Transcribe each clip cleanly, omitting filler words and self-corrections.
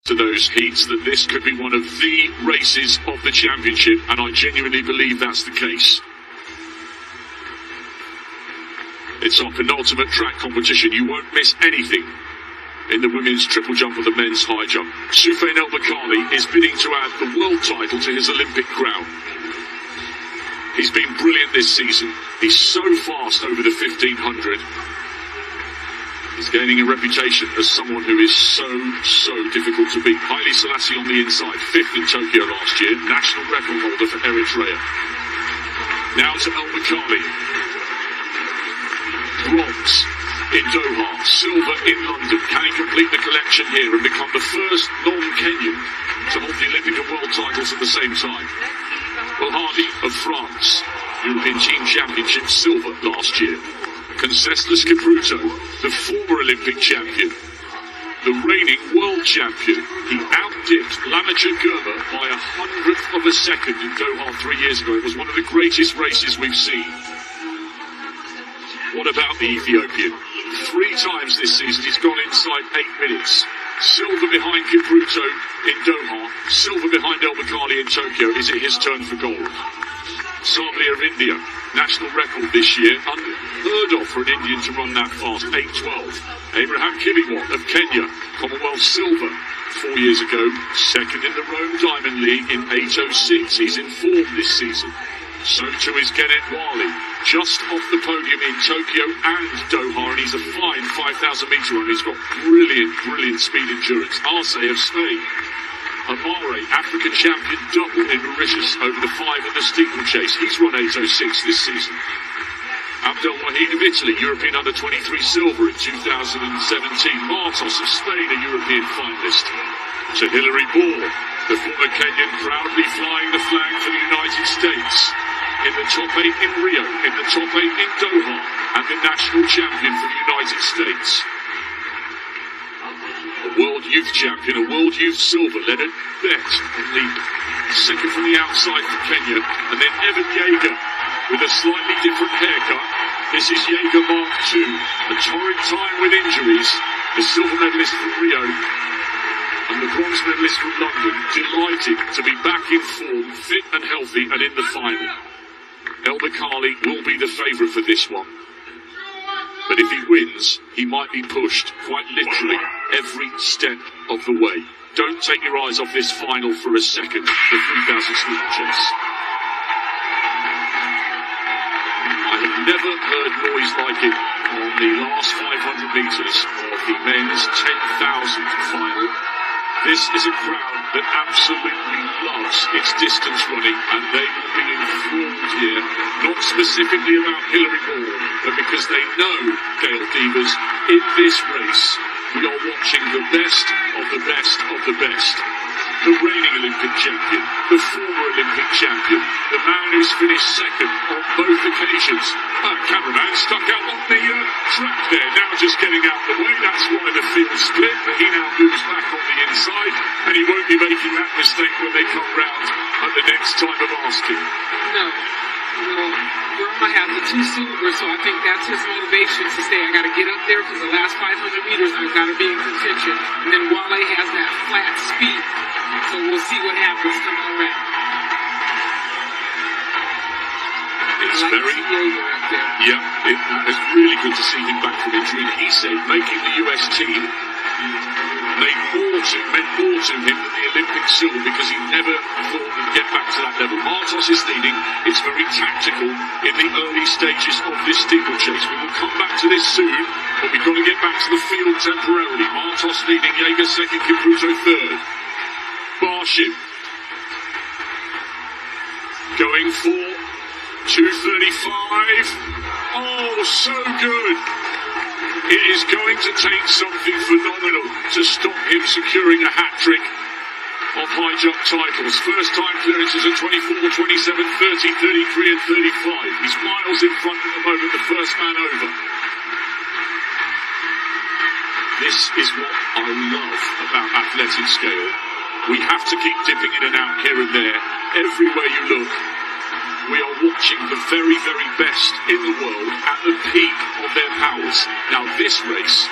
to those heats that this could be one of the races of the championship, and I genuinely believe that's the case. It's our penultimate track competition. You won't miss anything in the women's triple jump or the men's high jump. Soufiane El Bakkali is bidding to add the world title to his Olympic crown. He's been brilliant this season. He's so fast over the 1500. He's gaining a reputation as someone who is so difficult to beat. Haile Selassie on the inside, 5th in Tokyo last year, national record holder for Eritrea. Now to El Bakkali. Bronze in Doha, silver in London. Can he complete the collection here and become the first non-Kenyan to hold the Olympic and world titles at the same time? Well, Hardy of France, European Team Championship silver last year. Concestas Kipruto, the former Olympic champion, the reigning world champion. He outdipped Lamacha Germa by 100th of a second in Doha 3 years ago. It was one of the greatest races we've seen. What about the Ethiopian? 3 times this season he's gone inside 8 minutes. Silver behind Kipruto in Doha, silver behind El Bakkali in Tokyo. Is it his turn for gold? Sablia of India, national record this year, unheard of for an Indian to run that fast, 8:12. Abraham Kibiwot of Kenya, Commonwealth silver 4 years ago, second in the Rome Diamond League in 8:06. He's in form this season. So too is Genet Wali, just off the podium in Tokyo and Doha, and he's a fine 5,000 metre runner. He's got brilliant speed endurance. Arce of Spain. Amare, African champion double in Mauritius over the 5 in the steeplechase. He's run 8:06 this season. Abdel Wahid of Italy, European under-23 silver in 2017. Martos of Spain, a European finalist. To Hilary Ball, the former Kenyan, proudly flying the flag for the United States. In the top 8 in Rio, in the top 8 in Doha, and the national champion for the United States. A world youth champion, a world youth silver, Leonard Bet on the second from the outside for Kenya, and then Evan Yeager with a slightly different haircut. This is Yeager Mark II, a torrid time with injuries, the silver medalist from Rio and the bronze medalist from London, delighted to be back in form, fit and healthy, and in the final. El Bakkali will be the favourite for this one. But if he wins, he might be pushed, quite literally, every step of the way. Don't take your eyes off this final for a second, the 3,000 steeplechase. I have never heard noise like it on the last 500 metres of the men's 10,000 final. This is a crowd that absolutely loves its distance running, and they will be enthralled here, not specifically about Hilary Ball, but because they know, Gail Divas, in this race, we are watching the best of the best of the best. The reigning Olympic champion, the former Olympic champion, the man who's finished second on both occasions. Cameraman stuck out on the track there, now just getting out the way. That's why the field split, but he now moves back on the inside, and he won't be making that mistake when they come round at the next time of asking. No. Well, Burma has the 2 silver, so I think that's his motivation to say, I got to get up there because the last 500 meters I've got to be in contention. And then Wale has that flat speed, so we'll see what happens coming around. It's very, it was really good to see him back from injury. And he said making the US team meant more to him than the Olympic silver, because he never thought he'd get back to that level. Martos is leading. It's very tactical in the early stages of this steeplechase. We will come back to this soon, but we've got to get back to the field temporarily. Martos leading, Yeager second, Kipruto third. Barshim going for 2:35. Oh, so good. It is going to take something phenomenal to stop him securing a hat-trick of high jump titles. First time clearances at 24, 27, 30, 33 and 35. He's miles in front at the moment, the first man over. This is what I love about athletic scale. We have to keep dipping in and out here and there. Everywhere you look, we are watching the very, very best in the world at the peak of their powers. Now this race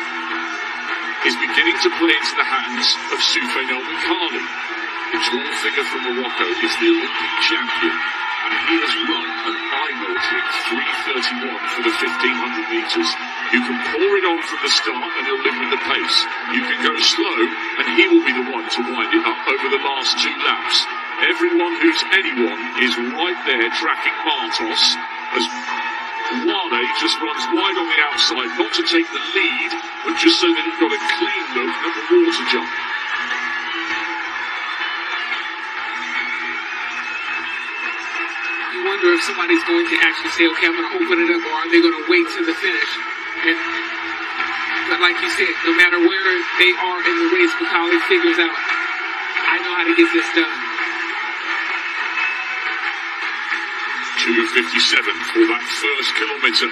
is beginning to play into the hands of Soufiane El Bakkali. The tall figure from Morocco is the Olympic champion, and he has run an eye-watering 3:31 for the 1500 metres. You can pour it on from the start and he'll live with the pace. You can go slow and he will be the one to wind it up over the last 2 laps. Everyone who's anyone is right there tracking Martos as Wale just runs wide on the outside, not to take the lead, but just so that he's got a clean look at the water jump. You wonder if somebody's going to actually say, okay, I'm going to open it up, or are they going to wait to the finish? But like you said, no matter where they are in the race, Bakkali figures out, I know how to get this done. 2:57 for that first kilometre.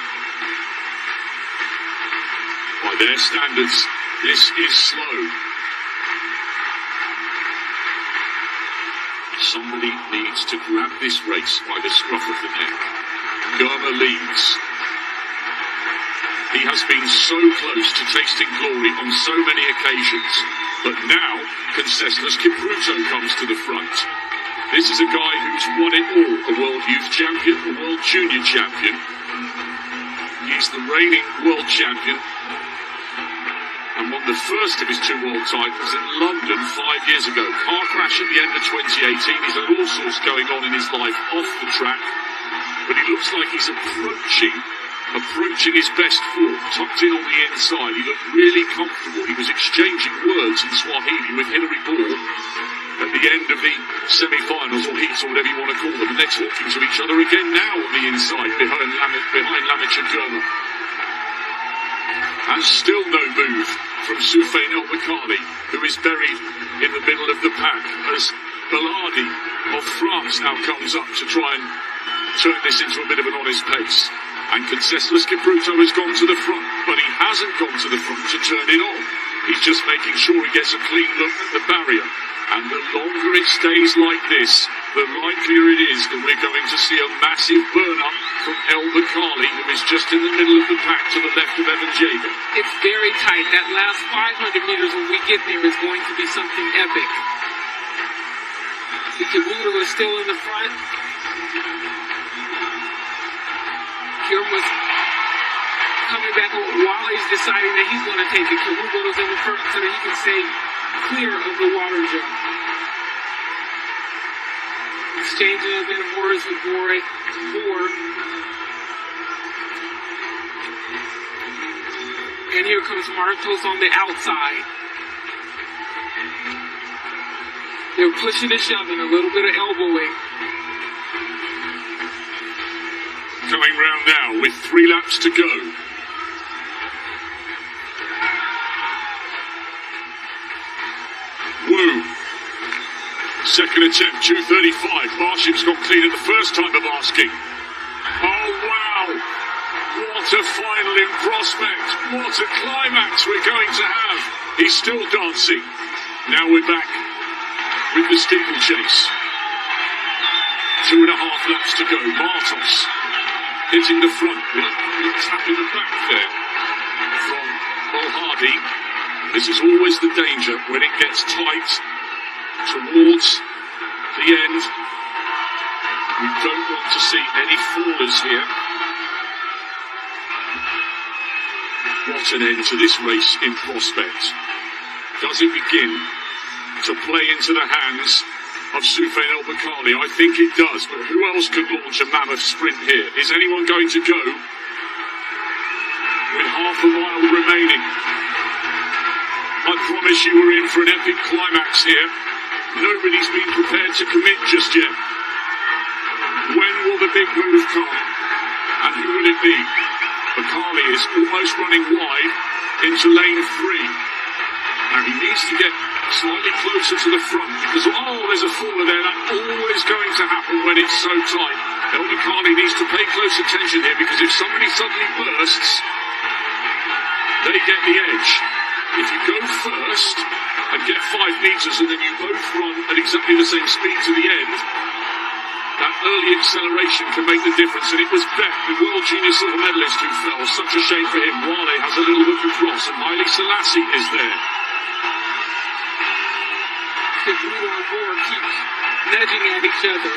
By their standards, this is slow. Somebody needs to grab this race by the scruff of the neck. Germa leads. He has been so close to tasting glory on so many occasions, but now Concessless Kipruto comes to the front. This is a guy who's won it all, a world youth champion, a world junior champion. He's the reigning world champion and won the first of his 2 world titles in London 5 years ago. Car crash at the end of 2018. He's had all sorts going on in his life off the track, but he looks like he's approaching his best form, tucked in on the inside. He looked really comfortable. He was exchanging words in Swahili with Hilary Ball at the end of the semi-finals, or heats, or whatever you want to call them, and they're talking to each other again now on the inside, behind Lamic and Germa. And still no move from Soufiane El Bakkali, who is buried in the middle of the pack, as Baladi of France now comes up to try and turn this into a bit of an honest pace. And Concessless Kipruto has gone to the front, but he hasn't gone to the front to turn it on. He's just making sure he gets a clean look at the barrier. And the longer it stays like this, the likelier it is that we're going to see a massive burn-up from El Bakkali, who is just in the middle of the pack to the left of Evan Jager. It's very tight. That last 500 meters when we get there is going to be something epic. The Kibuto is still in the front. Kirma's coming back. Wale's deciding that he's going to take it. Kibuto's in the front so that he can stay clear of the water jump. Exchanging a bit of words with Moore. And here comes Martos on the outside. They're pushing and shoving, a little bit of elbowing. Coming round now with 3 laps to go. Woo. Second attempt, 2:35. Barship's got clean at the first time of asking. Oh, wow. What a final in prospect. What a climax we're going to have. He's still dancing. Now we're back with the steeplechase. 2.5 laps to go. Martos hitting the front with a tap in the back there from Bolhardi. This is always the danger when it gets tight towards the end. We don't want to see any fallers here. What an end to this race in prospect. Does it begin to play into the hands of Soufiane El Bakkali? I think it does, but who else could launch a mammoth sprint here? Is anyone going to go with half a mile remaining? I promise you we're in for an epic climax here. Nobody's been prepared to commit just yet. When will the big move come? And who will it be? Bakkali is almost running wide into lane 3. Now he needs to get slightly closer to the front because, there's a faller there. That's always going to happen when it's so tight. El Bakkali needs to pay close attention here because if somebody suddenly bursts, they get the edge. If you go first and get 5 meters and then you both run at exactly the same speed to the end, That early acceleration can make the difference, and it was Beck, the world junior silver medalist, who fell. Such a shame for him. Wale has a little look across, and Haile Selassie is there. Kipruto and Moore keep nudging at each other.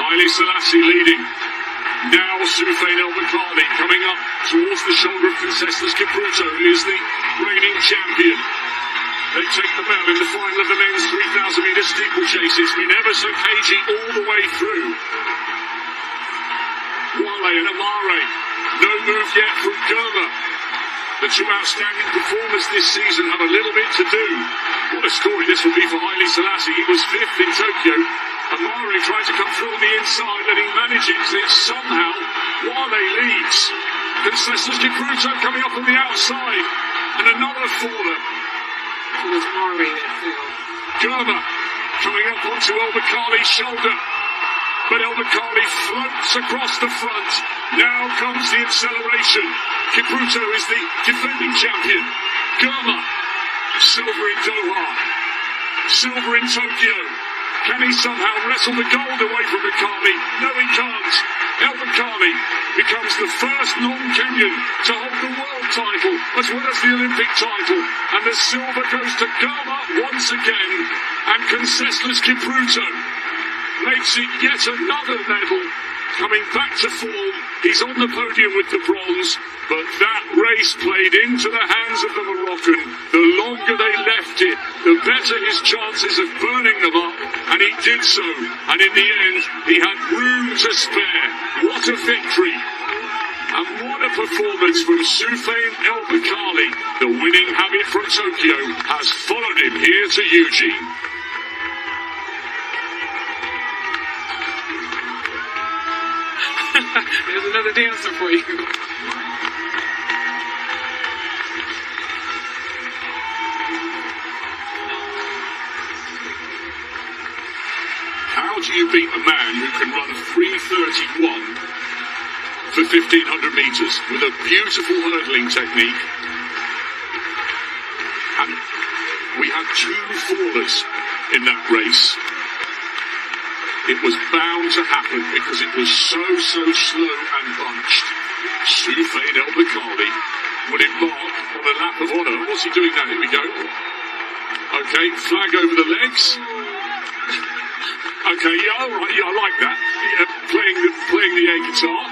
Haile Selassie leading. Now Soufiane El Bakkali coming up towards the shoulder of Concestas Kipruto, who is the reigning champion. They take the bell in the final of the men's 3,000 metre steeplechase. It's been ever so cagey all the way through. Wale and Amare. No move yet from Gerber. The two outstanding performers this season have a little bit to do. What a story this will be for Haile Selassie. He was fifth in Tokyo. Amare tried to come through on the inside, and he manages it somehow. Wale leads. Concestas Kipruto coming up on the outside. And another faller. It was Mari that fell. Gerber coming up onto El Bakkali's shoulder. But El Bakkali floats across the front. Now comes the acceleration. Kipruto is the defending champion. Gerber, silver in Doha. Silver in Tokyo. Can he somehow wrestle the gold away from Bakkali? No, he can't. El Bakkali becomes the first non-Kenyan to hold the world title as well as the Olympic title. And the silver goes to Gerber once again. And Concestas Kipruto makes it yet another medal. Coming back to form, he's on the podium with the bronze, but that race played into the hands of the Moroccan. The longer they left it, the better his chances of burning them up, and he did so. And in the end, he had room to spare. What a victory! And what a performance from Soufiane El Bakkali. The winning habit from Tokyo has followed him here to Eugene. There's another dancer for you. How do you beat a man who can run 3:31 for 1,500 metres with a beautiful hurdling technique? And we had two fallers in that race. It was bound to happen because it was so slow and bunched. Soufiane El Bakkali would embark on a lap of honour. What's he doing now? Here we go. Okay, flag over the legs. Okay, yeah, all right, yeah, I like that. Yeah, playing the air guitar.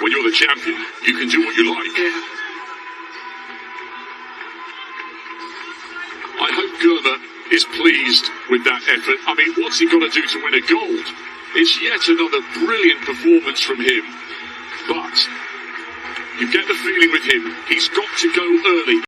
When you're the champion, you can do what you like. Yeah. I hope Gerber is pleased with that effort. I mean, what's he got to do to win a gold? It's yet another brilliant performance from him. But you get the feeling with him, he's got to go early.